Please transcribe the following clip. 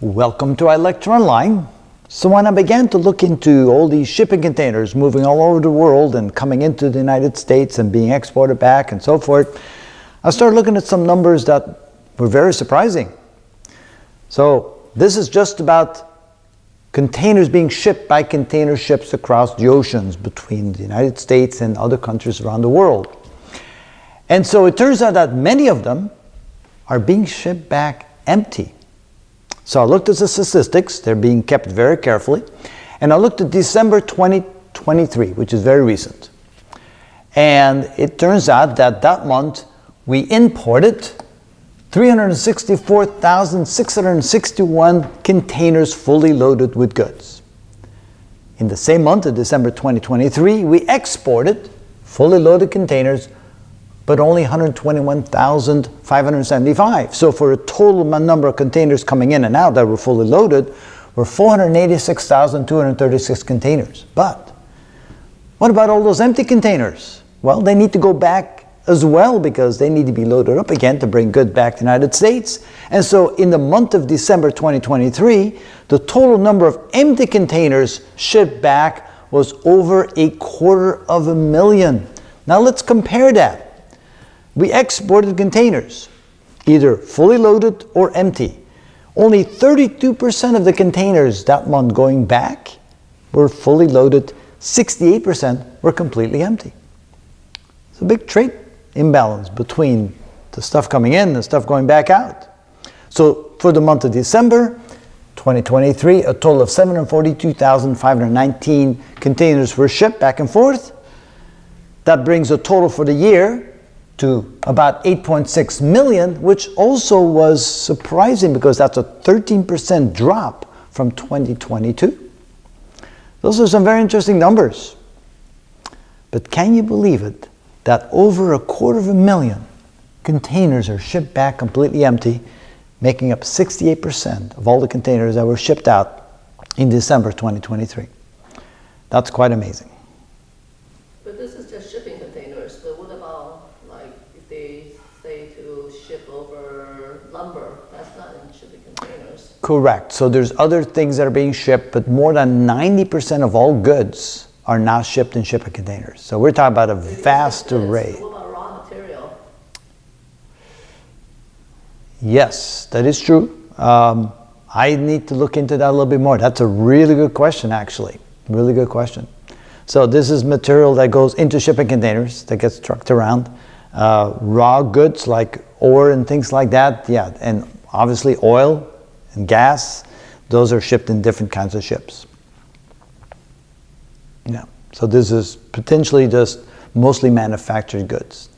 Welcome to iLecture So when I began to look into all these shipping containers moving all over the world and coming into the United States and being exported back and so forth, I started looking at some numbers that were very surprising. So this is just about containers being shipped by container ships across the oceans between the United States and other countries around the world. And so it turns out that many of them are being shipped back empty. So I looked at the statistics, they're being kept very carefully, and I looked at December 2023, which is very recent. And it turns out that that month we imported 364,661 containers fully loaded with goods. In the same month of December 2023, we exported fully loaded containers but only 121,575. So for a total number of containers coming in and out that were fully loaded were 486,236 containers. But what about all those empty containers? Well, they need to go back as well because they need to be loaded up again to bring goods back to the United States. And so in the month of December 2023, the total number of empty containers shipped back was over 250,000. Now let's compare that. We exported containers, either fully loaded or empty. Only 32% of the containers that month going back were fully loaded, 68% were completely empty. It's a big trade imbalance between the stuff coming in and the stuff going back out. So for the month of December 2023, a total of 742,519 containers were shipped back and forth. That brings a total for the year to about 8.6 million, which also was surprising because that's a 13% drop from 2022. Those are some very interesting numbers. But can you believe it that over 250,000 containers are shipped back completely empty, making up 68% of all the containers that were shipped out in December 2023. That's quite amazing. But this is just shipping containers, but what about if they say to ship over lumber? That's not in shipping containers. Correct. So there's other things that are being shipped, but more than 90% of all goods are now shipped in shipping containers. So we're talking about a vast array. So what about raw material? Yes, that is true. I need to look into that a little bit more. That's a really good question, actually. Really good question. So this is material that goes into shipping containers that gets trucked around. Raw goods like ore and things like that, yeah. And obviously oil and gas, those are shipped in different kinds of ships. Yeah. So this is potentially just mostly manufactured goods.